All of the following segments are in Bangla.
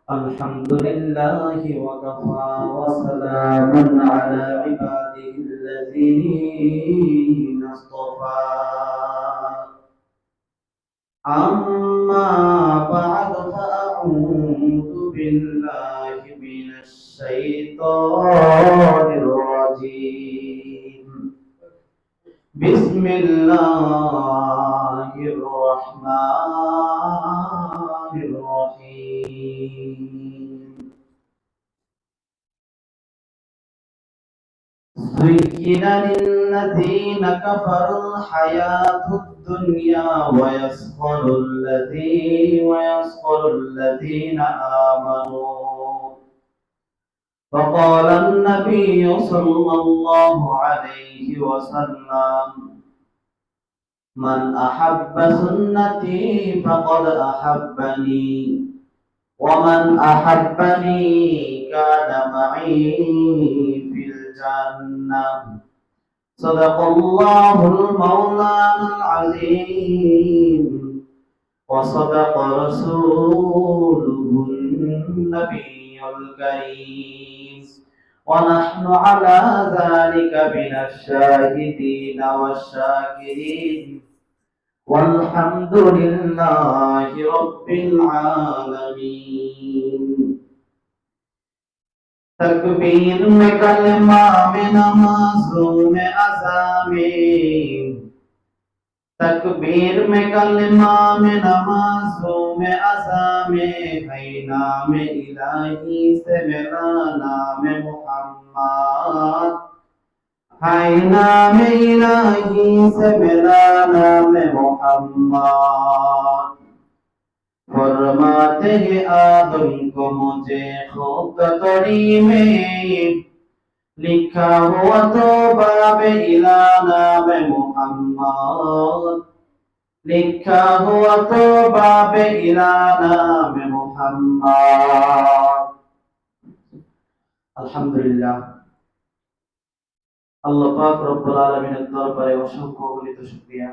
الحمد لله وكفى وسلام على عباده الذين اصطفى أما بعد فأعوذ بالله من الشيطان الرجيم بسم الله الرحمن الرحيم زين للذين كفروا الحياة الدنيا ويسخر الذين آمنوا فقال النبي صلى الله عليه وسلم من أحب سنتي فقد أحبني ومن أحبني كان معي في الجنة صدق الله المولانا العظيم وصدق رسوله النبي الكريم ونحن على ذلك من الشاهدين والشاكرين والحمد لله رب العالمين तकबीर में कलमा में नमाज़ों में अज़ामें तकबीर में कलमा में नमाज़ों में अज़ामें है नाम इलाही से मेरा नाम मुहम्मद है नाम इलाही से मेरा नाम मुहम्मद फरमाते हैं आदम को मुझे खुद करी में लिखा हुआ तो बाबे इला नाम मुहम्मद लिखा हुआ तो बाबे इला नाम मुहम्मद अल्हम्दुलिल्लाह আল্লাহ পাক রব্বুল আলামিনের দরবারে অসংখ্য অগণিত শুকরিয়া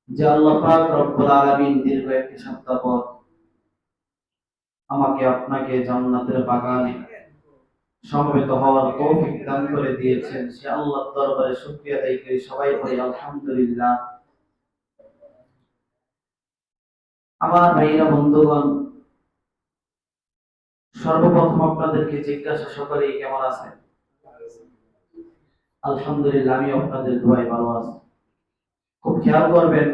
যে আল্লাহ পাক রব্বুল আলামিন দীর্ঘ একটি সপ্তাহ পর আমাকে আপনাকে জান্নাতের বাগানে সমবেত হওয়ার তৌফিক দান করে দিয়েছেন সে আল্লাহর দরবারে শুকরিয়া আদায় করি সবাই বলি আলহামদুলিল্লাহ। আমার ভাইরা বন্ধুগণ, সর্বপ্রথম আপনাদেরকে জিজ্ঞাসা সকলেই কেমন আছেন? আলহামদুলিল্লাহ, আমি আপনাদের দোয়ায় ভালো আছি। খুব খেয়াল করবেন,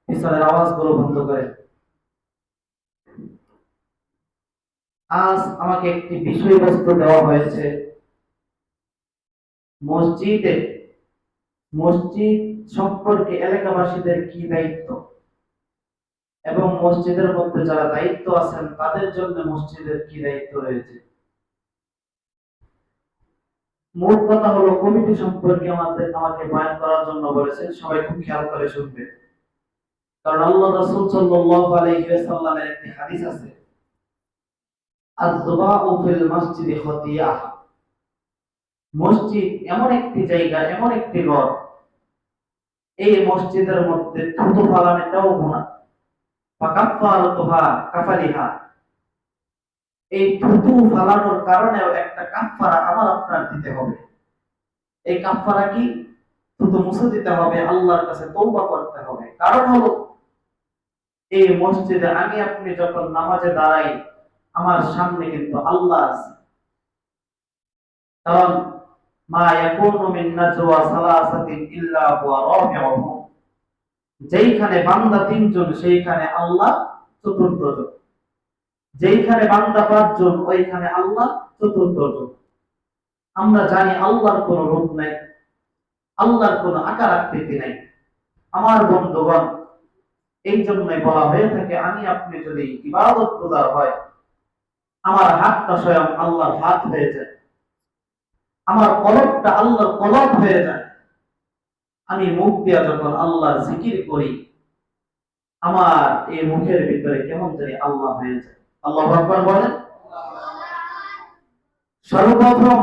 পিছনের আওয়াজগুলো বন্ধ করেন। আজ আমাকে একটি বিষয়বস্তু দেওয়া হয়েছে, মসজিদ সম্পর্কে এলাকাবাসীদের কি দায়িত্ব এবং মসজিদের মধ্যে যারা দায়িত্ব আছেন তাদের জন্য মসজিদের কি দায়িত্ব রয়েছে। মোট কথা হলো, কমিটি সম্পর্কে আমাকে বয়ান করার জন্য বলেছেন। সবাই খুব খেয়াল করে শুনবেন, কারণ আল্লাহ রাসূল সাল্লাল্লাহু আলাইহি ওয়াসাল্লামের একটি হাদিস আছে, আয-যুবাউ ফিল মসজিদি খতিয়া। মসজিদ এমন একটি জায়গা, এমন একটি ঘর, এই মসজিদের মধ্যে থুতু ফালানোটাও গুনাহ। ফাকাফফারাতুহা কাফালিহা, এই থুতু ফালানোর কারণেও একটা কাফফারা আমার আপনার দিতে হবে। এই কাফফারা কি? থুতু মুছে দিতে হবে, আল্লাহর কাছে তওবা করতে হবে। কারণ হলো, এই মসজিদে আমি আপনি যখন নামাজে দাঁড়াই, আমার সামনে কিন্তু আল্লাহ আছে। কারণ মা ইয়াকুনু মিন নাজওয়া সালাসাতিন ইল্লা হুয়া রাবিউহুম, যেইখানে বান্দা তিনজন সেইখানে আল্লাহ চতুর্থজন, যেইখানে বান্দা পাঁচজন ওইখানে আল্লাহ চতুর্থজন। আমরা জানি আল্লাহর কোনো রূপ নাই, আল্লাহর কোনো আকার আকৃতি নাই। আমার বন্ধুগণ, এই জন্যই বলা হয়ে থাকে, আমি আপনি যদি ইবাদত গুজার হয়, আমার হাতটা স্বয়ং আল্লাহর হাত হয়ে যায়, আমার কলবটা আল্লাহর কলব হয়ে যায়। আমি মুখ দিয়া যখন আল্লাহর জিকির করি, আমার এই মুখের ভিতরে কেমন জানি আল্লাহ হয়ে যায়। আল্লাহু আকবার বলেন। সর্বপ্রথম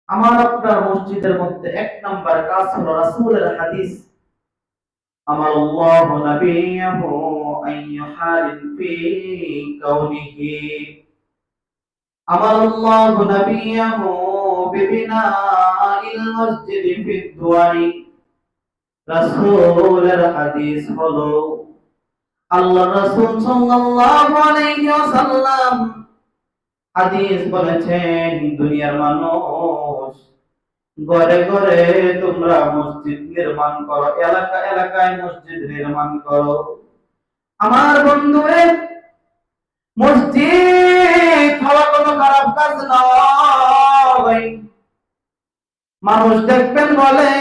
আমার আপনার মসজিদের মধ্যে এক নাম্বার কাজ হলো রাসূলের হাদিস أمر الله نبيه أن يحارب في كونه أمر الله نبيه ببناء المسجد في الدول রাসূলের হাদিস হলো আল্লাহ রাসূল সাল্লাল্লাহু আলাইহি ওয়াসাল্লাম হাদিস বলেছেন, দুনিয়ার মানুষ ঘরে ঘরে তোমরা মসজিদ নির্মাণ করো, এলাকা এলাকায় মসজিদ নির্মাণ করো। আমার বন্ধুরে, মসজিদ হওয়া কোনো খারাপ কাজ নয়। মানুষ দেখবেন বলে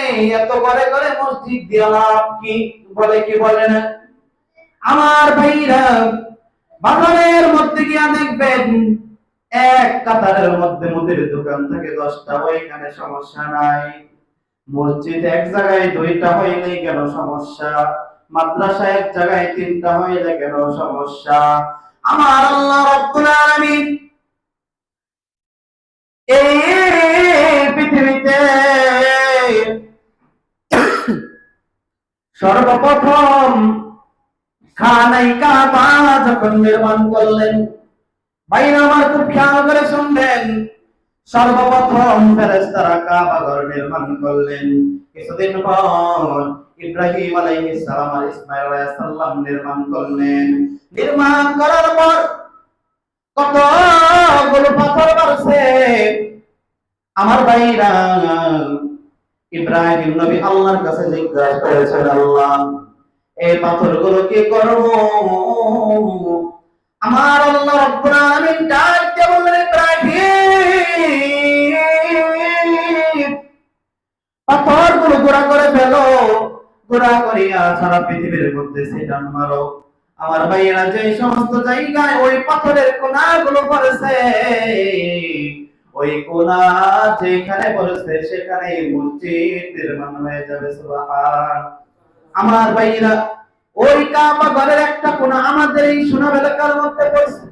এত করে করে মসজিদ দিয়ে লাভ কি, বলে কি বলে না। আমার ভাইরা, বাজারের মধ্যে গিয়া দেখবেন এক কাতারের মধ্যে মুদির দোকান থেকে 10টা, ওইখানে সমস্যা নাই। মসজিদ এক জায়গায় 2টা হইলে কেন সমস্যা? মাদ্রাসা এক জায়গায় 3টা হইলে কেন সমস্যা? আমার আল্লাহ রাব্বুল আলামিন এই পৃথিবীতে সর্বপ্রথম খানায় কাবা যখন নির্মাণ করলেন, ভাইরা আমার খুব খেয়াল করে শুনবেন, সর্বপ্রথম ফেরেশতারা কাবা ঘর নির্মাণ করলেন। কিছুদিন পর ইব্রাহিম আলাইহিস সালাম আর ইসমাঈল আলাইহিস সালাম নির্মাণ করলেন। নির্মাণ করার পর কতগুলো পাথর বাড়ছে। আমার ভাইরা, ইব্রাহিম নবী আল্লাহর কাছে জিজ্ঞাসা করেছেন, আল্লাহ এই পাথরগুলো কি করব? আমার আল্লাহ রাব্বুল আলামিন ডাকতে বললেন, ইব্রাহিম পাথরগুলো গুঁড়া করে ফেলো, গুঁড়া করিয়া সারা পৃথিবীর মধ্যে ছিটান মারো। আমার ভাইয়েরা, যে সমস্ত জায়গায় ওই পাথরের কোনাগুলো পড়েছে, ওই কোনা যেখানে পড়েছে সেখানে মসজিদ নির্মাণ হয়ে যাবে। সুবহান। আমার ভাইয়েরা, ওই কাবা ঘরের একটা কোনা আমাদের এই সুনাম এলাকার মধ্যে পড়ছে।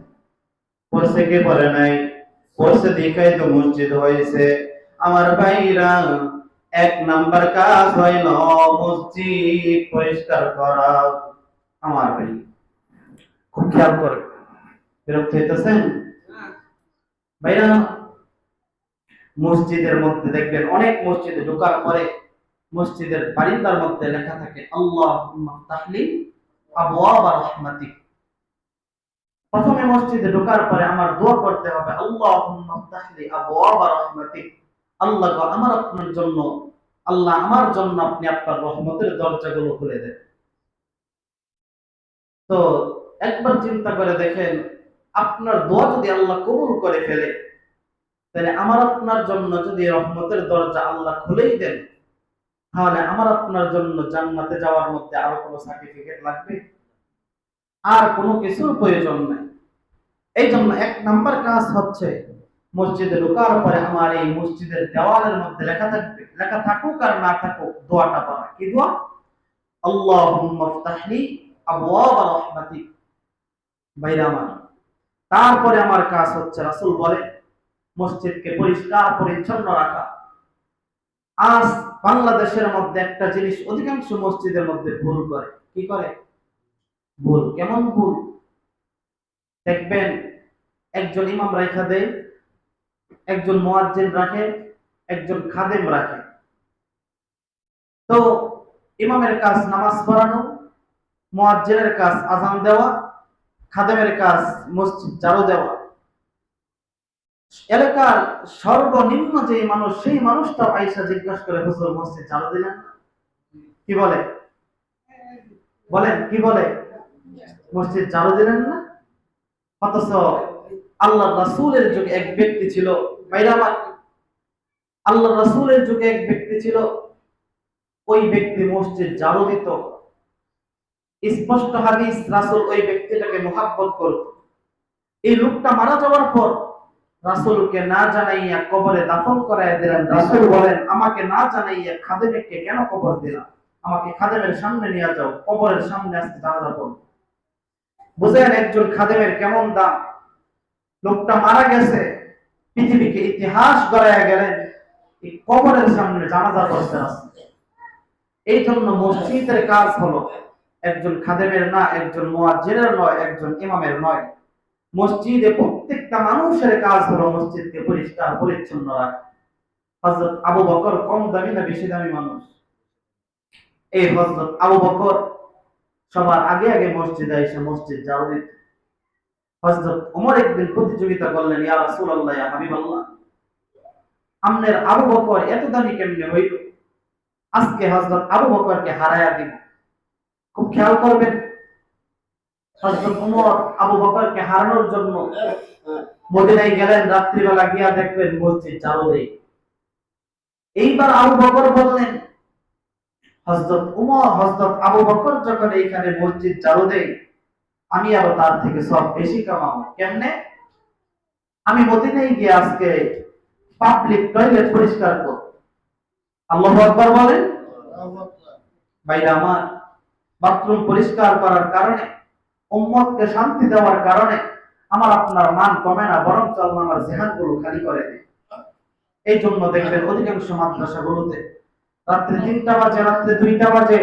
পড়ছে কি পড়ে নাই? পড়ছে, দেখাই তো মসজিদ হয়েছে। আমার ভাইরা, 1 নাম্বার কাজ হইল মসজিদ পরিষ্কার করা। আমার ভাই খুব খেয়াল করে, বিরক্ত হইতেছেন ভাইরা? মসজিদের মধ্যে দেখবেন অনেক মসজিদে ঢোকার পরে মসজিদের বারিন্দার মধ্যে লেখা থাকে, আল্লাহুম্মা তাহলি আবওয়াব রাহমাতিক। প্রথমে মসজিদে ঢোকার পরে আমার দোয়া করতে হবে, আল্লাহুম্মা তাহলি আবওয়াব রাহমাতিক। আল্লাহ গো, আমার আপনার জন্য, আল্লাহ আমার জন্য আপনি আপনার রহমতের দরজাগুলো খুলে দেন। তো একবার চিন্তা করে দেখেন, আপনার দোয়া যদি আল্লাহ কবুল করে ফেলে, তাহলে আমার আপনার জন্য যদি রহমতের দরজা আল্লাহ খুলেই দেন, তাহলে আমার আপনার জন্য জান্নাতে যাওয়ার মধ্যে আরো কোনো সার্টিফিকেট লাগবে? আর কোনো কিছুর প্রয়োজন নাই। এই জন্য 1 নাম্বার কাজ হচ্ছে মসজিদে ঢোকার পরে আমার এই মসজিদের দেওয়ালের মধ্যে লেখা থাকবে, লেখা থাকুক আর না থাকুক, দোয়াটা পড়া। কি দোয়া? আল্লাহুম্মা ফতাহলি আবওয়াব রাহমাতিক। ভাইরা আমার, তারপরে আমার কাজ হচ্ছে, রাসূল বলে, মসজিদকে পরিষ্কার পরিচ্ছন্ন রাখা। আজ বাংলাদেশের মধ্যে একটা জিনিস অধিকাংশ মসজিদের মধ্যে ভুল করে। কি করে? ভুল কেমন ভুল? দেখবেন একজন ইমাম রাখা দেয়, একজন মুয়াজ্জিন রাখে, একজন খাদেম রাখে। তো ইমামের কাজ নামাজ পড়ানো, মুয়াজ্জিনের কাজ আযান দেওয়া, খাদেমের কাজ মসজিদ ঝাড়ু দেওয়া। এলাকার সর্বনিম্ন যে মানুষ, সেই মানুষটাও আয়েশা জিজ্ঞাসা করে, হুজুর মসজিদ ঝাড়ু দিলেন? কি বলে? বলেন কি বলে? মসজিদ ঝাড়ু দিলেন না? অথচ আল্লাহ রাসূলের যুগে এক ব্যক্তি ছিল, ভাইরা আমার, আল্লাহ রাসূলের যুগে এক ব্যক্তি ছিল, ওই ব্যক্তি মসজিদ ঝাড়ু দিত। স্পষ্ট হাদিস, রাসূল ওই ব্যক্তিটাকে মুহাব্বত করত। এই লোকটা মারা যাওয়ার পর রাসূলকে না জানাইয়া কবরে দাফন করায় দিলেন। রাসূল বলেন, আমাকে না জানাইয়া খাদেমকে কেন কবর দিলাম? আমাকে খাদেমের সামনে নিয়ে যাও, কবরের সামনে আজকে জানাজা পড়ব। বুঝেন একজন খাদেমের কেমন দাম? লোকটা মারা গেছে, পৃথিবীকে ইতিহাস গড়াইয়া গেলেন, এই কবরের সামনে জানাজা পড়তে আসছে। এই জন্য মসজিদের কাজ হলো একজন খাদেমের না, একজন মুয়াজ্জিনের নয়, একজন ইমামের নয়। মসজিদে প্রত্যেকটা মানুষের কাজ হলো মসজিদকে পরিষ্কার পরিচ্ছন্ন রাখা। হযরত আবু বকর কম দামি না বেশি দামি মানুষ? এই হযরত আবু বকর সবার আগে আগে মসজিদে এসে মসজিদ ঝাড়ু দিত। হযরত ওমর একদিন প্রতিযোগিতা করলেন, ইয়া রাসূলুল্লাহ, ইয়া হাবিবাল্লাহ, আমনের আবু বকর এত দামি কেমনে হইল? আজকে হযরত আবু বকরকে হারায়া দিব। খুব খেয়াল করবেন, হযরত ওমর আবু বকরকে হারানোর জন্য মদিনায় গেলেন, রাত্রিবেলা গিয়া দেখবেন মসজিদ ঝাড়ু দেয়। এইবার আবু বকর বললেন, হযরত ওমর, হযরত আবু বকর যখন এইখানে মসজিদ ঝাড়ু দেয়, আমি আরো তার থেকে সব বেশি কামাবো। কেমনে? আমি মদিনায় গিয়ে আজকে পাবলিক টয়লেট পরিষ্কার করব। আল্লাহু আকবার বলেন। ভাইরা আমার, বাথরুম পরিষ্কার করার কারণে, উম্মতকে শান্তি দেওয়ার কারণে আমার আপনার মান কমে না, বরং আল্লাহ আমার জিহানগুলো খালি করে দেয়। এই জন্য দেখবেন অধিকাংশ মাদ্রাসাগুলোতে রাত্রে 3টা বাজে, রাত্রে 2টা বাজে,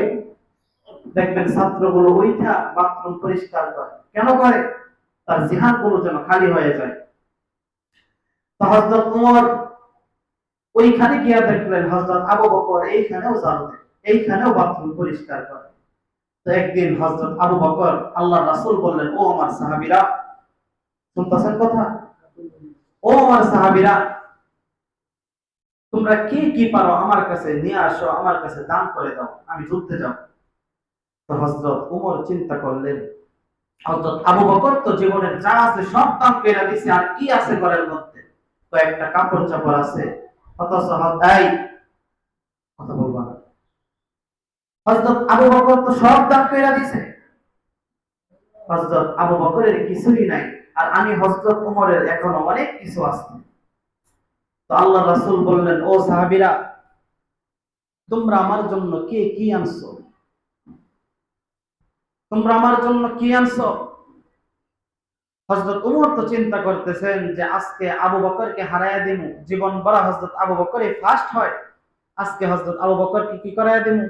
দেখবেন ছাত্রগুলো ওইটা বাথরুম পরিষ্কার করে। কেন করে? তার জিহানগুলো যেন খালি হয়ে যায়। তো হযরত ওমর ওইখানে গিয়া দেখলেন হযরত আবু বকর এইখানেও ঝাড়ু দেয়, এইখানেও বাথরুম পরিষ্কার করে। তো একদিন হযরত আবু বকর, আল্লাহর রাসূল বললেন, ও আমার সাহাবীরা, শুনতেছেন কথা? ও আমার সাহাবীরা, তোমরা কে কি পারো আমার কাছে নিয়ে আসো, আমার কাছে দান করে দাও, আমি যুদ্ধে যাব। তো হযরত ওমর চিন্তা করলেন, হযরত আবু বকর তো জীবনের যা আছে সব দান করে দিছে, আর কি আছে ঘরের মধ্যে? তো একটা কাপড় চাপড় আছে। অথচ এই কথা বলবা না, হযরত আবু বকর তো সব দান করে দিছে, হযরত আবু বকরের কিছুই নাই, আর আমি হযরত ওমরের এখনো অনেক কিছু আছে। তো আল্লাহ রাসূল বললেন, ও সাহাবীরা, তোমরা আমার জন্য কে কি আনছো? তোমরা আমার জন্য কি আনছো? হযরত ওমর তো চিন্তা করতেছেন যে আজকে আবু বকরকে হারায়া দিমু, জীবন বড় হযরত আবু বকরই ফার্স্ট হয়, আজকে হযরত আবু বকরকে কি করায়া দিমু?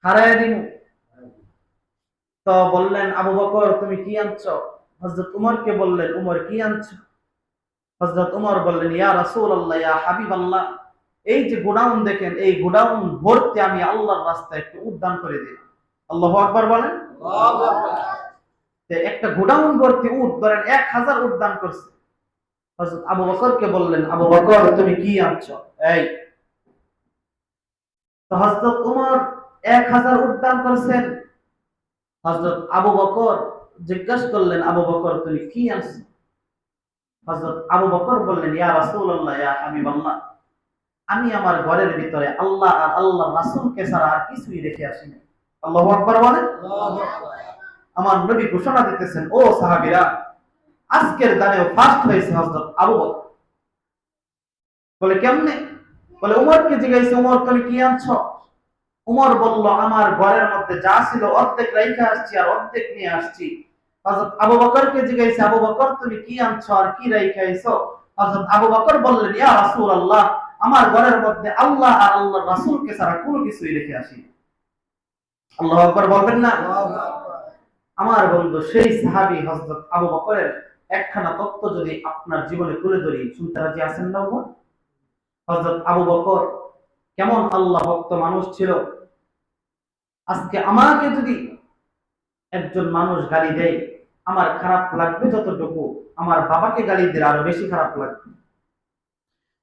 হারায়া দিমু। তো বললেন, আবু বকর তুমি কি আনছো? হযরত ওমরকে বললেন, ওমর কি আনছো? হযরত ওমর বললেন, ইয়া রাসূলুল্লাহ, ইয়া হাবিবাল্লাহ, এই যে গোডাউন দেখেন, এই গোডাউন ভর্তি আমি আল্লাহর রাস্তায় একটু উদ্যান করে দিলাম। আল্লাহু আকবার বলেন। আল্লাহু আকবার। একটা গোডাউন ভর্তি উট, ধরেন 1000 উট দান করছে। হযরত আবু বকরকে বললেন, আবু বকর তুমি কি আনছো? এই তো হযরত ওমর 1000 উট দান করেছেন। হযরত আবু বকর জিজ্ঞাসা করলেন, আবু বকর তুমি কি আনছো? হযরত আবু বকর বললেন, ইয়া রাসূলুল্লাহ, ইয়া হাবিবাল্লাহ, আমি আমার ঘরের ভিতরে আল্লাহ আর আল্লাহর রাসূলকে ছাড়া আর কিছুই রেখে আসিনি। আল্লাহু আকবার বলেন। আল্লাহু আকবার। আমার নবী ঘোষণা দিতেছেন, ও সাহাবীরা, আজকের দানেও ফার্স্ট হয়েছে হযরত আবু বকর। বলে কেমনে? বলে উমরকে জিজ্ঞাসা, উমর তুমি কি আনছো? উমর বলল, আমার ঘরের মধ্যে যা ছিল অর্ধেক রাইখা আসছি আর অর্ধেক নিয়ে আসছি। হযরত আবু বকরকে জিজ্ঞাসা, আবু বকর তুমি কি আনছো আর কি রাইখা আইছো? হযরত আবু বকর বললেন, ইয়া রাসূলুল্লাহ, আমার ঘরের মধ্যে আল্লাহ আর আল্লাহর রাসূলকে ছাড়া কোনো কিছুই রেখে আসি। আল্লাহু আকবার বলবেন না? আল্লাহু আকবার। আমার বন্ধু, সেই সাহাবী হযরত আবু বকরের একখানা তথ্য যদি আপনার জীবনে তুলে ধরি, শুনতে রাজি আছেন না? হযরত আবু বকর কেমন আল্লাহ ভক্ত মানুষ ছিল। আজকে আমাকে যদি একজন মানুষ গালি দেয়, আমার খারাপ লাগবে যতটুকু, আমার বাবাকে গালি দিলে আরো বেশি খারাপ লাগবে।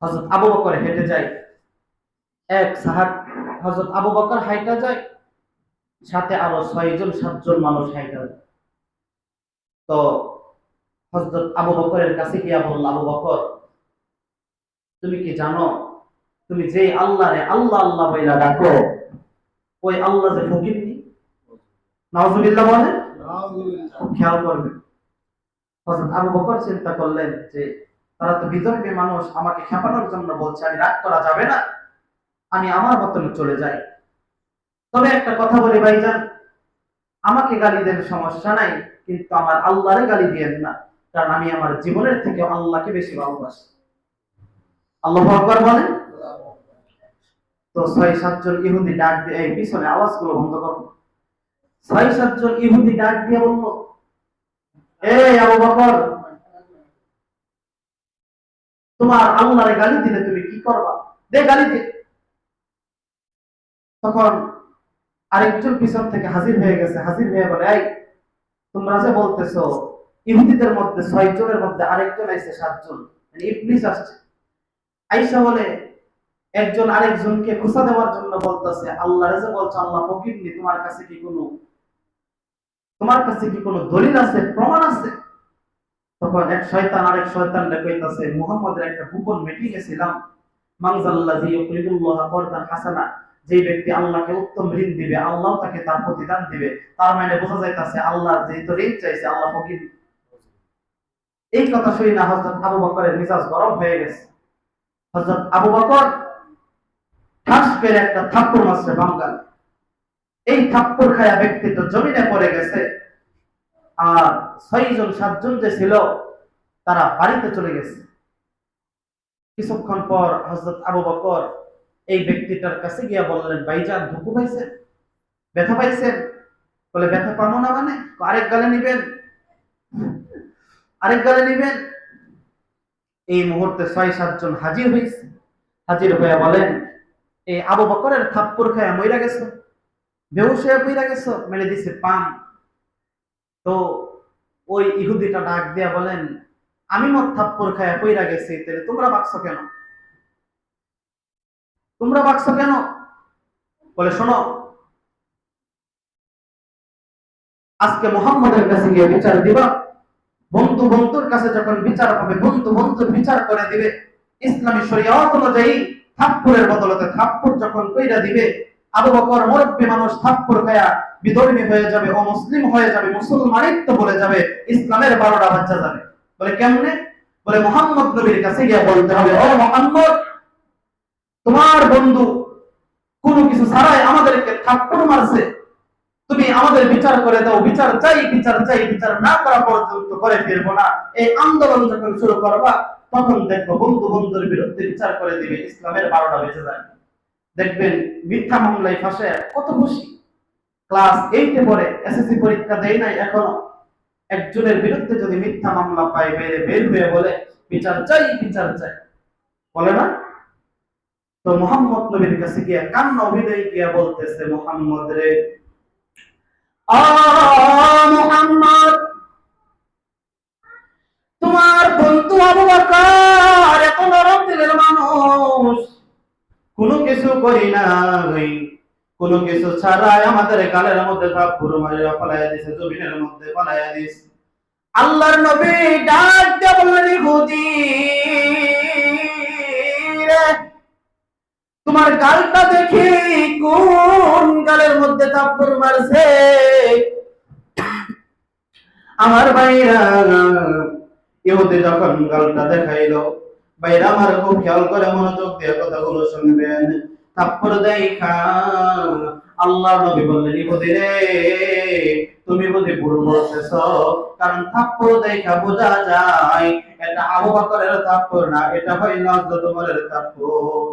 হযরত আবু বকর হেঁটে যায়, এক সাহাবী, হযরত আবু বকর হাইটা যায়, সাথে আরো 6 জন 7 জন মানুষ হাইটা যায়। তো হযরত আবু বকরের কাছে গিয়া বলল, আবু বকর তুমি কি জানো, তুমি যে আল্লাহরে আল্লাহ আল্লাহ বইলা ডাকো, ওই আল্লাহ যে ফকির নি? নাউজুবিল্লাহ বলেন। খুব খেয়াল করবেন। হযরত আবু বকর চিন্তা করলেন যে তারা তো বিধর্মী মানুষ, আমাকে খেপানোর জন্য বলছে, আমি রাগ করা যাবে না, আমি আমার মতন চলে যাই। তবে একটা কথা বলি ভাইজান, আমাকে গালি দেন সমস্যা নাই, কিন্তু আমার আল্লাহরে গালি দিয়েন না, কারণ আমি আমার জীবনের থেকে আল্লাহকে বেশি ভালোবাসি। আল্লাহু আকবার বলেন। তো ৬-৭ জন ইহুদি ডাক দিয়ে, এই পিছনে আওয়াজগুলো বন্ধ করো। ৬-৭ জন ইহুদি ডাক দিয়ে বলল, এই আবু বকর, তোমার আল্লাহরে গালি দিলে তুমি কি করবা? দে গালি দে। তখন আরেকজন পিছন থেকে হাজির হয়ে গেছে, হাজির হয়ে বলে, এই তোমরা যে বলতেছো ইহুদিদের মধ্যে ৬ জনের মধ্যে আরেকজন আইছে ৭ জন, মানে ইবলিস আসছে। আইসা বলে একজন আরেকজনকে খোঁচা দেওয়ার জন্য বলতেছে, আল্লাহরে যে বলছো আল্লাহ ফকির নি, তোমার কাছে কি কোনো দলিল আছে, প্রমাণ আছে? তখন এক শয়তান আরেক শয়তানকে কইতাছে, মুহাম্মদের একটা গোপন মিটিং এ ছিলাম, মানজাল্লাযী ইউকরিদুল্লাহ করদান হাসানা, যে ব্যক্তি আল্লাহকে উত্তম ঋণ দিবে আল্লাহ তাকে তার প্রতিদান দিবে। তার মানে বোঝা যাইতাছে আল্লাহর যেহেতু ঋণ চাইছে আল্লাহ ফকির। এই কথা শুনে না হযরত আবু বকরের মেজাজ গরম হয়ে গেছে। হযরত আবু বকর ঠাস করে একটা থাপ্পড় মারছে বাঙ্গাল। এই থাপ্পড় খায়া ব্যক্তিটা জমিনে পড়ে গেছে। আর ৬ জন ৭ জন যে ছিল তারা বাড়িতে চলে গেছে। কিছুক্ষণ পর হযরত আবু বকর এই ব্যক্তিটার কাছে গিয়া বললেন, ভাইজান ধুকু পাইছেন, ব্যথা পাইছেন? বলে, ব্যথা পাবো না মানে? আরেক গালে নিবেন, আরেক গালে নিবেন। এই মুহূর্তে ৬-৭ জন হাজির হয়েছে। হাজির হয়ে বলেন, এই আবু বকরের থাপ্পড় খায়া মইরা গেছে, বেহুশ হয়ে পইরা গেছে, মেরে দিছে পান। তো ওই ইহুদিটা ডাক দিয়া বলেন, আমি মত থাপ্পড় খায়া পইরা গেছি, তাহলে তোমরা বাকছো কেন? তোমরা বাকছো কেন? বলে, শোনো, আজকে মুহাম্মদের কাছে গিয়ে বিচার দিবা। বন্ধু বন্ধুর কাছে যখন বিচার হবে, বন্ধু বন্ধুর বিচার করে দিবে। ইসলামী শরীয়ত অনুযায়ী থাপ্পড়ের বদলতে থাপ্পড় যখন কইরা দিবে, আবু বকর মুরব্বী মানুষ থাপ্পড় খায়া বিধর্মী হয়ে যাবে, অমুসলিম হয়ে যাবে, মুসলমানিত্ব বলে যাবে, ইসলামের ১২টা বাচ্চা যাবে। বলে কেমনে? বলে মুহাম্মদ নবীর কাছে গিয়ে বলতে হবে, ও মুহাম্মদ, তোমার বন্ধু কোনো কিছু ছাড়াই আমাদেরকে থাপ্পড় মারছে, তুমি আমাদের বিচার করে দাও, বিচার চাই, বিচার চাই, বিচার না করা পর্যন্ত করে ফিরবো না। এই আন্দোলন যখন শুরু করবা, তখন দেখবো বন্ধু বন্ধুর বিরুদ্ধে বিচার করে দিবে, ইসলামের ১২টা বেঁচে যায়। দেখবেন মিথ্যা মামলায় ফাঁসে কত খুশি। ক্লাস 8-এ পড়ে, এসএসসি পরীক্ষা দেয় নাই এখনো, একজনের বিরুদ্ধে যদি মিথ্যা মামলা পায়, বের হয়ে বলে বিচার চাই, বিচার চাই, বলে না? তো মুহাম্মদ নবীর কাছে গিয়ে কান্না অভিনয় গিয়া বলতেছে, মুহাম্মদ রে, মুহাম্মদ, তোমার বন্ধু আবু বকর এত নরম দিলের মানুষ, কোনো কিছু করি নাই, কোনো কিছু ছাড়াই আমাদের গালের মধ্যে থাপ্পড় মারিয়া ফলাইয়া দিছে, জমিনের মধ্যে ফলাইয়া দিছে। আল্লাহর নবী ডাক দিয়ে বললেন, ইহুদী রে, তোমার গালটা দেখি কোন গালের মধ্যে থাপ্পড় মারছে। আমার ভাইরা, ইহুদি যখন গালটা দেখাইলো, ভাইরা আমার খুব খেয়াল করে মনোযোগ দিয়ে কথাগুলো শুনবেন। থাপ্পড় দেখা আল্লাহর নবী বললেন, ইহুদি রে, তুমি বুঝি ভুল বলতেছো, কারণ থাপ্পড় দেখা বোঝা যায় এটা আবু বকরের থাপ্পড় না, এটা হইল হযরত ওমরের থাপ্পড়।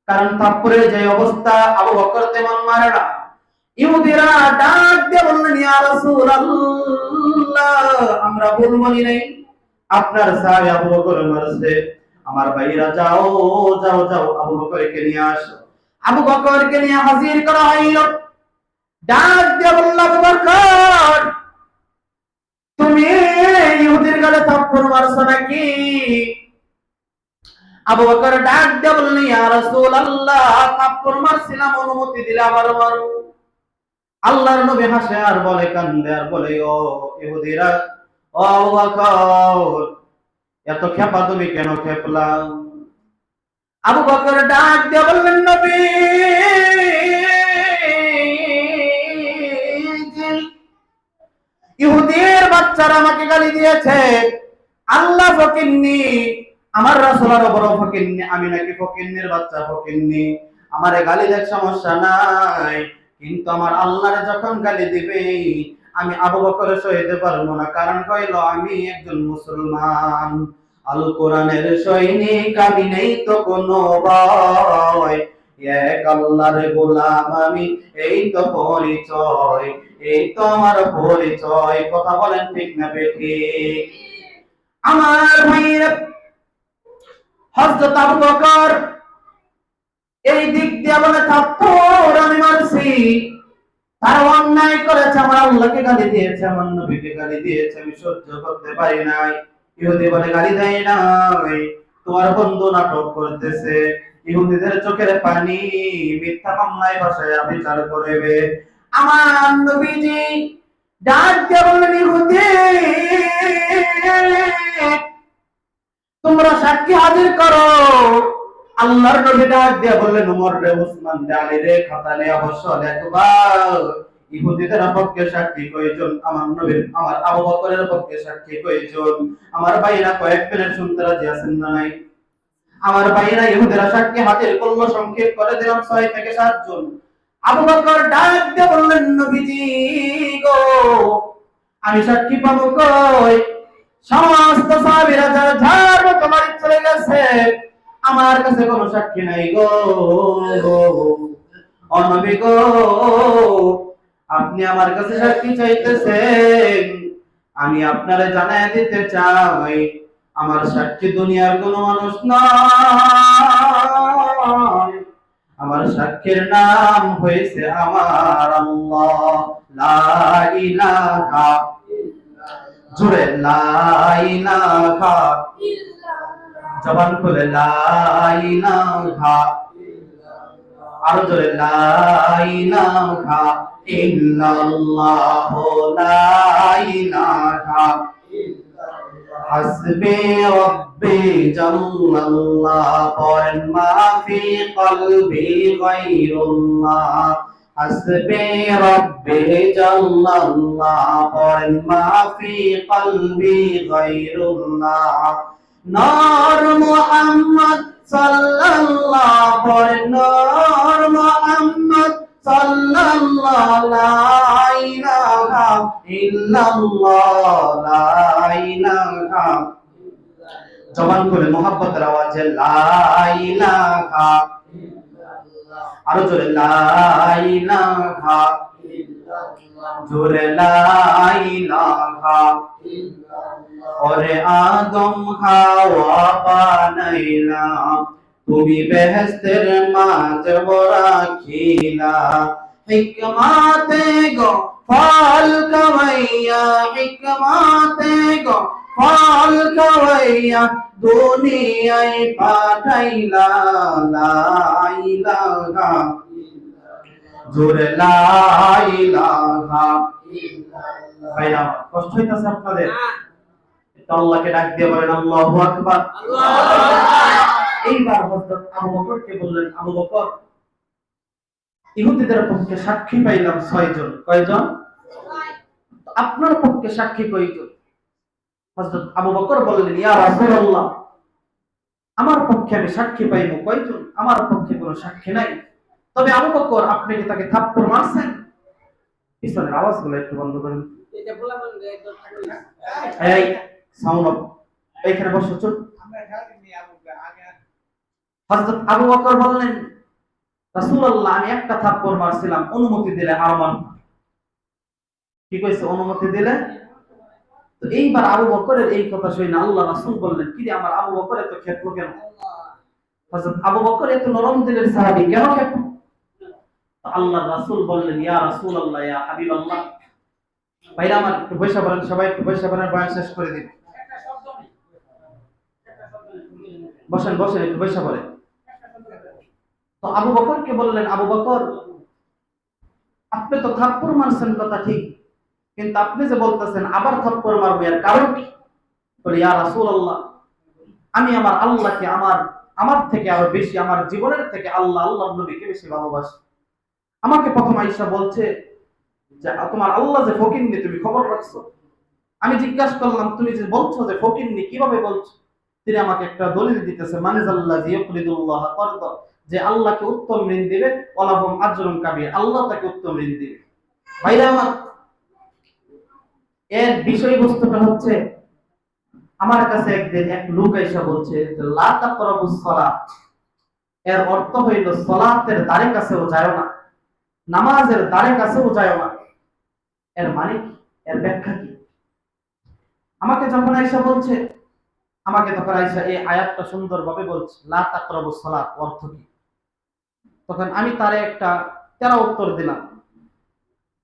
কারণ থাপ্পড়ের যে অবস্থা, আবু বকর তেমন মারে না। ইহুদিরা ডাক দিয়ে বললেন, ইয়া রাসূলুল্লাহ, আমরা ভুল বলি নাই, আপনার সাহাবী আবু বকর মারছে। আমার ভাইরা, যাও যাও যাও, আবু বকরকে নিয়ে আসো। আবু বকরকে নিয়ে হাজির করা হইল। ডাক দিয়ে বলল, আবু বকর, তুমি ইহুদির গালে থাপ্পড় মারছো নাকি? আবু বকর ডাক দিয়ে বললেন, ইয়া রাসূলুল্লাহ, থাপ্পড় মারছিলাম, অনুমতি দিলে আবার মারো। আল্লাহর নবী হাসে আর বলে, কান্দে আর বলে, ও ইহুদিরা, ও আবু বকর, এত খেপা তুমি কেন খেপলা? আবু বকর ডাক দিয়ে বললেন, নবী, ইহুদির বাচ্চারা আমাকে গালি দিয়েছে, আল্লাহ ফকিন্নি, আমার রাসূল আরো বড় ফকিন্নি, আমি নাকি ফকিন্নির বাচ্চা ফকিন্নি? আমারে গালি দেখ সমস্যা নাই, কিন্তু আমার আল্লাহরে যখন গালি দিবে, আমি আবু বকরের সইতে পারবো না। কারণ কইল, আমি একজন মুসলমান, আল কোরআনের সৈনিক, আমি নেই তো কোনো ভয়। এক আল্লাহর গোলাম আমি, এই তো পরিচয়, এই তো আমার পরিচয়। কথা বলেন ঠিক না বেঠিক? আমার ভাইয়েরা, হযরত আবু বকর এই দিক দিয়ে বলে থাপ্পড় আমি মারছি, তারা অন্যায় করেছে, আমার আল্লাহকে গালি দিয়েছে, আমার নবীকে গালি দিয়েছে, আমি সহ্য করতে পারি নাই। ইহুদি বলে গালি দেয় নাই, তোমার বন্ধু নাটক করতেছে, ইহুদিদের চোখের পানি মিথ্যা মামলায় ভাষায় বিচার করবে। আমার নবীজি ডাক দিয়ে বললেন, ইহুদি তোমরা সাক্ষী হাজির করো। আল্লাহর নবী ডাক দিয়ে বললেন, উমর রে, উসমান রে, আলী রে, খাতা নিয়ে অবশ্য একবার ইহুদিদের পক্ষে সাক্ষী কয়জন? আমার নবীর, আমার আবু বকরের পক্ষে সাক্ষী কয়জন? আমার ভাইরা কয়েক মিনিট শুনতে রাজি আছেন না নাই? আমার ভাইরা ইহুদিরা সাক্ষী হাজির করলো, সংক্ষেপ করে দিলাম 6 থেকে 7 জন। আবু বকর ডাক দিয়ে বললেন, নবীজি গো, আমি সাক্ষী পাবো কই? সমস্ত সাহাবীরা যারা ঝাড় তোমার চলে গেছে, আমার কাছে কোনো সাক্ষী নাই গো। ও নবী গো, আপনি আমার কাছে সাক্ষী চাইতেছেন, আমি আপনারে জানাই দিতে চাই, আমার সাক্ষী দুনিয়ার কোনো মানুষ নয়, আমার সাক্ষীর নাম হয়েছে আমার আল্লাহ। লা ইলাহা, জুড়ে লা ইলাহা, জবান খুলে লা ইলাহা, আরো জোরে লা ইলাহা ইল্লাল্লাহ, লা ইলাহা হাসবি রব্বি জাল্লাল্লাহ, পড়েন মা ফি কলবি গায়রুল্লাহ, হাসবি রব্বি জাল্লাল্লাহ, পড়েন মা ফি কলবি গায়রুল্লাহ, নূর মুহাম্মদ সাল্লাল্লাহ, পড়েন নূর মুহাম্মদ সাল্লাল্লাহ, লা ইলাহা ইল্লাল্লাহ, লা ইলাহা, জবান খুলে মোহাব্বতের আওয়াজে লা ইলাহা, আরো জোরে লা ইলাহা, জোরে লা ইলাহা। ওরে আদম হাওয়া বানাইলাম, তুমি বেহেশতের মাঝে রাখিলা, হিকমাতে গো ফল খাওয়াইয়া, হিকমাতে গো ফল খাওয়াইয়া, দুনিয়ায় পাঠাইলা, লা ইলাহা, জোরে লা ইলাহা। ভাইরা, কষ্ট হইতাছে আপনাদের? আল্লাহকে ডাক দিয়ে বলেন আল্লাহু আকবার। এইবার হযরত আবু বকরকে বললেন, আবু বকর, ইহুদিদের পক্ষে সাক্ষী পাইলাম 6 জন। কয়জন? আপনার পক্ষে সাক্ষী কয়জন? হযরত আবু বকর বললেন, ইয়া রাসূলুল্লাহ, আমার পক্ষে আমি সাক্ষী পাইবো কয়জন? আমার পক্ষে কোনো সাক্ষী নাই। তবে আবু বকর, আপনি কি তাকে থাপ্পড় মারছেন? পিছনের আওয়াজগুলো একটু বন্ধ করেন। এটা বলা বন্ধ একদম থাকবে। এই সাউন্ড অফ, এইখানে বসো, চুপ। হযরত আবু বকর বললেন, রাসূলুল্লাহ, আমি একটা থাপ্পড় মারছিলাম, অনুমতি দিলে আর মারব। কি কইছে? অনুমতি দিলে। তো এইবার আবু বকরের এই কথা শুনে আল্লাহ রাসূল বললেন, কি রে আমার আবু বকর এত খেপলো কেন? হযরত আবু বকর এত নরম দিলের সাহাবী, কেন খেপলো? তো আল্লাহর রাসূল বললেন, ইয়া রাসূলুল্লাহ, ইয়া হাবিবাল্লাহ, ভাইরা আমার একটু বসে পড়েন, সবাই একটু বসে পড়েন, বয়ান শেষ করে দিন। বসেন বসেন, একটু বসে পড়েন। তো আবু বকরকে বললেন, আবু বকর, আপনি তো থাপ্পড় মারছেন কথা ঠিক, কিন্তু আপনি যে বলতেছেন আবার থাপ্পড় মারবো, এর কারণ কি? বলে, ইয়া রাসূলুল্লাহ, আমি আমার আল্লাহকে আমার থেকে আরো বেশি, আমার জীবনের থেকে আল্লাহর নবীকে বেশি ভালোবাসি। আমাকে প্রথম আয়েশা বলছে যে তোমার আল্লাহ যে ফকিন্নি, তুমি খবর রাখছো? আমি জিজ্ঞাসা করলাম, তুমি যে বলছো যে ফকিন্নি, কিভাবে বলছো? তিনি আমাকে একটা দলিল দিতেছে, মানজাল্লাযী ইয়াকরিদুল্লাহ করদা, যে আল্লাহকে উত্তম ঋণ দিবে, ওয়ালাহুম আজরুন কাবীর, আল্লাহ তাকে উত্তম ঋণ দিবে। ভাইরা আমার, এর বিষয়বস্তুটা হচ্ছে, আমার কাছে একদিন এক লোক এসে বলছে যে লা তাকরাবুস সালাত, এর অর্থ হইল সালাতের দ্বারে কাছেও যায় না, নামাজের দ্বারে কাছেও যায় না। এর মানে কি? এর ব্যাখ্যা কি? আমাকে যখন আয়েশা বলছে, আমাকে তখন আয়েশা এই আয়াতটা সুন্দরভাবে বলছে, লা তাকরাবুস সালাত অর্থ কি? তখন আমি তারে একটা তেরা উত্তর দিলাম।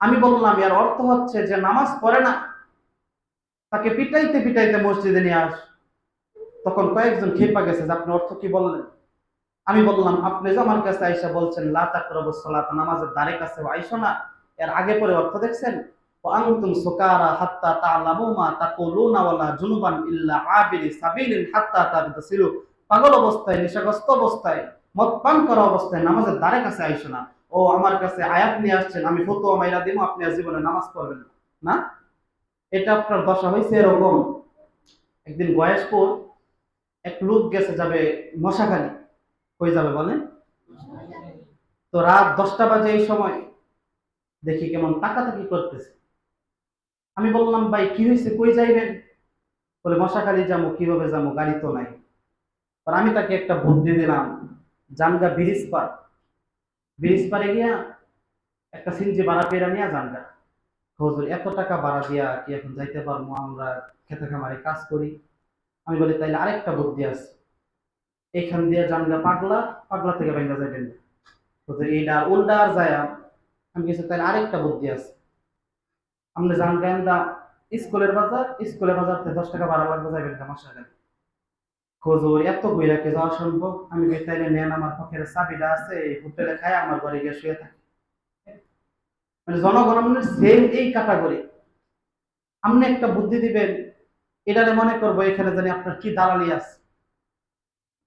আমি বললাম এর অর্থ হচ্ছে যে নামাজ পড়ে না, তাকে পিটাইতে পিটাইতে মসজিদে নিয়ে আস। তখন কয়েকজন খেপা গেছে যে আপনি অর্থ কি বললেন? আমি বললাম আপনি যে আমার কাছে আয়েশা বলছেন লা তাকরাবুস সালাত, নামাজের দ্বারে কাছে আইসো না, এর আগে পরে অর্থ দেখছেন? ওয়া আনতুম সুকারা হাত্তা তা'লামু মা তাকুলুনা ওয়ালা জুনুবান ইল্লা আবিরি সাবিলিন হাত্তা তাগতাসিলু। পাগল অবস্থায়, নেশাগ্রস্ত অবস্থায়, মদ পান করা অবস্থায় নামাজের দ্বারে কাছে আইসো না। ও আমার কাছে আয়াত নিয়ে আসছেন, আমি ফতোয়া মাইরা দিব, আপনি আর জীবনে নামাজ পড়বেন না? না, এটা আপনার দশা হয়েছে এরকম। একদিন গয়েশপুর এক লোক গেছে যাবে মশাখালী। কই যাবে বলেন? তো রাত 10টা বাজে এই সময় দেখি কেমন তাকাতাকি করতেছে। আমি বললাম ভাই কি হয়েছে, কই যাইবেন? বলে মশাখালী যাবো। কিভাবে যাবো, গাড়ি তো নাই। আর আমি তাকে একটা বুদ্ধি দিলাম, জানগা ব্রিজ পার, ব্রিজ পারে গিয়া একটা সিনজি ভাড়া পেরা নিয়ে জানগা। হুজুর এত টাকা ভাড়া দিয়া কি এখন যাইতে পারবো? আমরা খেতে খামারে কাজ করি। আমি বলি তাইলে আরেকটা বুদ্ধি আছে, এখান দিয়ে জানগা পাগলা, পাগলা থেকে ভেঙ্গা যাবেন। হুজুর এইটা উল্টা আর যায়। আমি কিছু তাইলে আরেকটা বুদ্ধি আছে, আপনি জান গান্দা স্কুলের বাজার, স্কুলের বাজার থেকে 10 টাকা ভাড়া লাগবে, যাবেন সমস্যা নেই। হুজুর এত বইরা কে যাওয়া সম্ভব? আমি বলি তাইলে নেন, আমার পকেটে চাবিটা আছে, এই হোটেলে খায় আমার ঘরে গিয়ে শুয়ে থাকি। মানে জনগণ আমাদের সেম এই ক্যাটাগরি। আপনি একটা বুদ্ধি দিবেন, এটারে মনে করবো এখানে জানি আপনার কি দালালি আছে।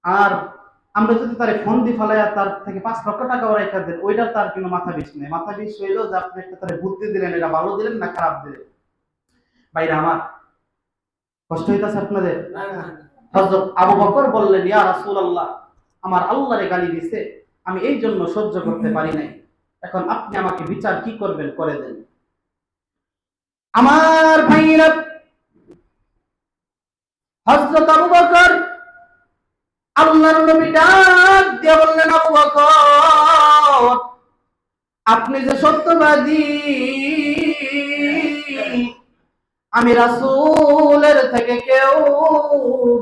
আর আমরা যদি তার ফোন দি ফেলাইয়া তার থেকে 5 লক্ষ টাকা রেখা দেন, ওইটার তার কোনো মাথা বিষ নেই। মাথা বিষ হইলো যে আপনি একটা তার বুদ্ধি দিলেন, এটা ভালো দিলেন না খারাপ দিলেন। বাইরে আমার কষ্ট হইতাছে আপনাদের? হযরত আবু বকর বললেন, ইয়া রাসূলুল্লাহ, আমার আল্লাহরে গালি দিছে, আমি এই জন্য সহ্য করতে পারি নাই। এখন আপনি আমাকে বিচার কি করবেন করে দেন। আমার ভাইরা, হযরত আবু বকর আল্লাহর নবী ডাক দিয়ে বললেন, আবু বকর আপনি যে সত্যবাদী, আমি রাসূলের থেকে কেউ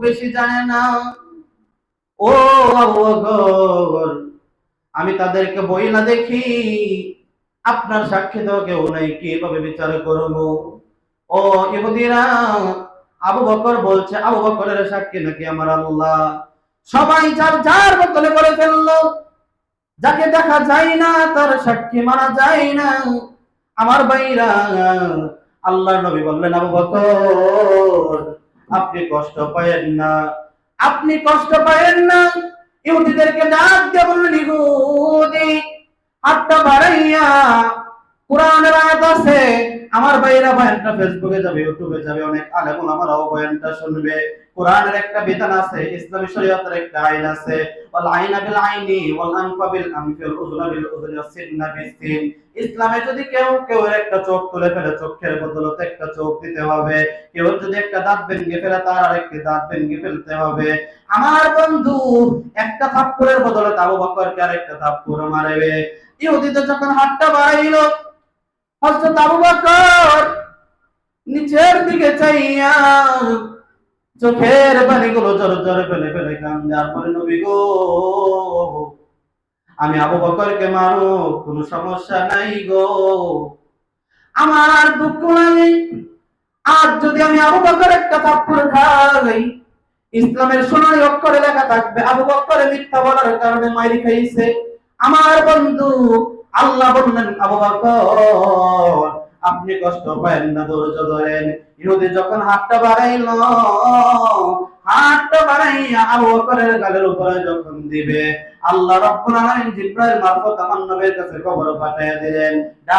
বেশি জানে না। ও আবু বকর, আমি তাদেরকে বই না দেখি, আপনার সাক্ষী তো কেউ নাই, কিভাবে বিচার করবো? ও ইহুদিরা, আবু বকর বলছে আবু বকরের সাক্ষী নাকি আমার আল্লাহ। সবাই যার যার বোতলে করে ফেললো। যাকে দেখা যায় না তার সাক্ষী মারা যায় না। আমার ভাইরা, আল্লাহর নবী বললেন, আবু বকর আপনি কষ্ট পায়েন না, আপনি কষ্ট পায়েন না। ইহুদিদেরকে ডাক দিয়ে বললেন, ইহুদি হাতটা বাড়াইয়া কোরআনের আয়াত আছে। আমার ভাইরা বয়ানটা ফেসবুকে যাবে, ইউটিউবে যাবে, অনেক আলেম ওলামারাও বয়ানটা শুনবে। কোরআনের একটা বিধান আছে, ইসলামী শরীয়তের একটা আইন আছে, ওয়াল আইনা বিল আইনি ওয়াল আনফা বিল আনফি ওয়াল উযনা বিল উযনি ওয়াস সিন্না বিস সিন। ইসলামে যদি কেউ একটা চোখ তুলে ফেলে, চোখের বদলতে একটা চোখ দিতে হবে। কেউ যদি একটা দাঁত ভেঙে ফেলে, তার আরেকটি দাঁত ভেঙে ফেলতে হবে। আমার বন্ধু একটা থাপ্পড়ের বদলে আবু বকরকে আরেকটা থাপ্পড় মারবে। ইহুদিদের যখন হাতটা বাড়াইলো, হযরত আবু বকর নিচের দিকে চাইয়া চোখের পানিগুলো জোরে জোরে ফেলে ফেলে কান্দে। আর বলে, নবী গো, আমি আবু বকরকে মারো, কোনো সমস্যা নাই গো, আমার দুঃখ লাগে। আর যদি আমি আবু বকর একটা থাপ্পড় খাই, ইসলামের সোনালী অক্ষরে লেখা থাকবে আবু বকর মিথ্যা বলার কারণে মাইরি খাইছে। আমার বন্ধু আল্লাহ বললেন, আবু বকর আপনি কষ্ট পাবেন না, ধৈর্য ধরেন। ইহুদি যখন হাতটা বাড়াইলো, হাতটা বাড়াইয়া আবু বকরের গালের উপরে যখন দিবে, আল্লাহ রাব্বুল আলামিন জিবরাইল মারফত আমার নবীর কাছে খবর পাঠিয়ে দিলেন।